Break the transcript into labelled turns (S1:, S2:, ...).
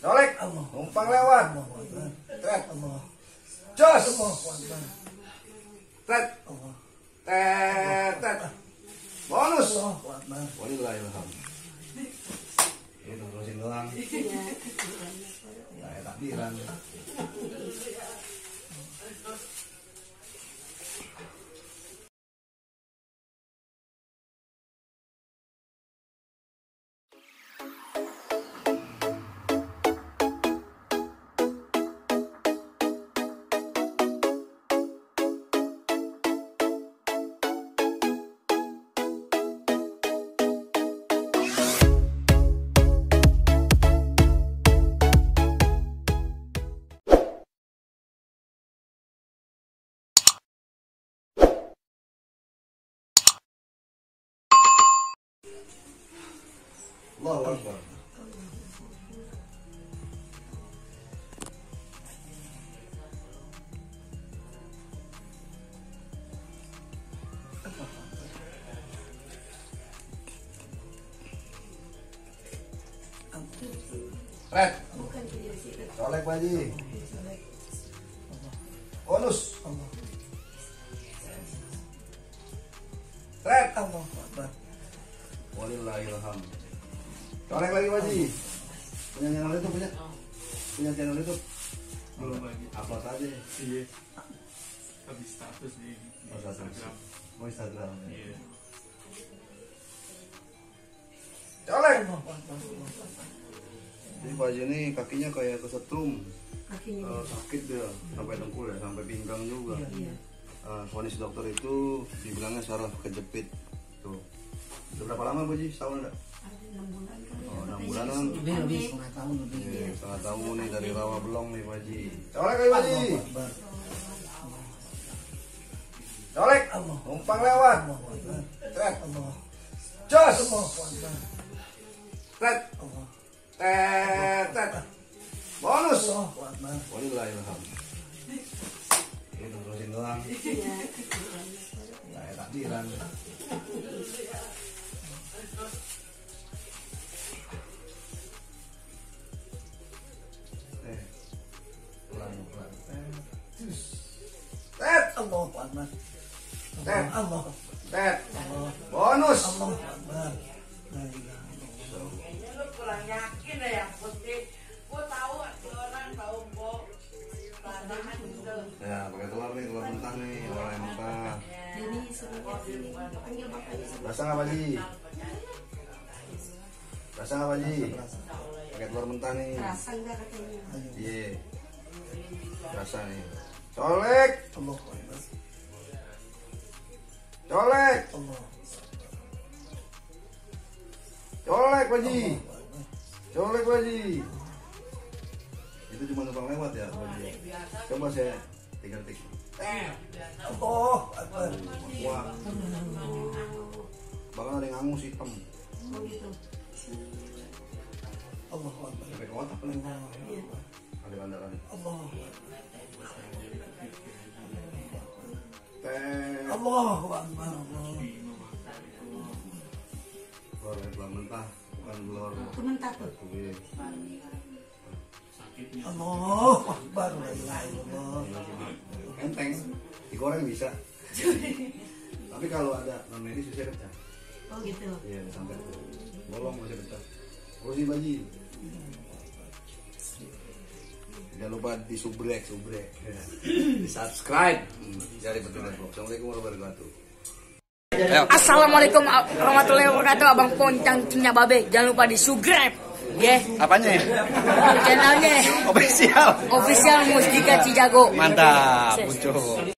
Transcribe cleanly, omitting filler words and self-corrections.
S1: Colek, numpang lewat. Tret, jos. Tret, tet, bonus. Walillahilham. Itu terusin doang. Kayak takbiran. Allahu Akbar. Red. Colek Pak Haji. Bonus. Red. Walillahilham. Colek lagi Pak Haji. Punya channel YouTube punya channel YouTube.
S2: Belum lagi.
S1: Upload aja.
S2: Iya. Habis status di Instagram.
S1: Mau Instagram.
S2: Iya.
S1: Colek. Jadi Pak Haji ini kakinya kayak kesetrum. Sakit dia sampai dengkul ya, sampai pinggang juga. Vonis dokter itu dibilangnya saraf kejepit. Tuh. Sudah berapa lama Bu Haji? Setahun enggak? 6 bulanan.
S3: Lebih setengah tahun lebih.
S1: Iya, setengah tahun nih dari rawa belong nih Pak Haji. Colek lagi Pak Haji. Colek. Numpang lewat. Tret. Jos. Tret. Tet. Bonus. Walillahilham. Itu terusin doang. Kayak takbiran. Pelan-pelan. Tet. Tet. Bonus.
S4: Lu kurang yakin ya yang putih. Gua tahu orang tahu kok. Bahan gitu.
S1: Ya, pakai telur nih, telur mentah nih, orang yang mentah.
S3: Ini suruh sini panggil bapaknya.
S1: Rasa nggak Pak Haji? Rasa nggak Pak Haji? Pakai telur mentah nih.
S3: Rasa enggak katanya?
S1: Iya. Rasa nih. Colek. Colek. Colek Pak Haji. Colek Pak Haji. Itu cuma numpang lewat ya Pak Haji. Coba saya tik. Wah. Bahkan ada yang angus hitam.
S3: Oh gitu.
S1: Sampai ke otak nih. Ada bandaran.
S3: Allahu Akbar.
S1: Telur mentah, bukan telur.
S3: Itu mentah tuh.
S1: Iya.
S2: Sakitnya.
S3: Allahu Akbar.
S1: Enteng, digoreng bisa. Tapi kalau ada non medis bisa pecah.
S3: Oh gitu.
S1: Iya, sampai bolong bisa pecah. Urusin Pak Haji. Jangan lupa di subrek. Di subscribe. Cari Petugas Vlog. Assalamualaikum warahmatullahi wabarakatuh.
S5: Assalamualaikum warahmatullahi wabarakatuh. Abang Poncang punya babe. Jangan lupa di subscribe. Ya.
S1: Apanya?
S5: Channelnya
S1: Official.
S5: Official Mustika Cijago.
S1: Mantap, muncul.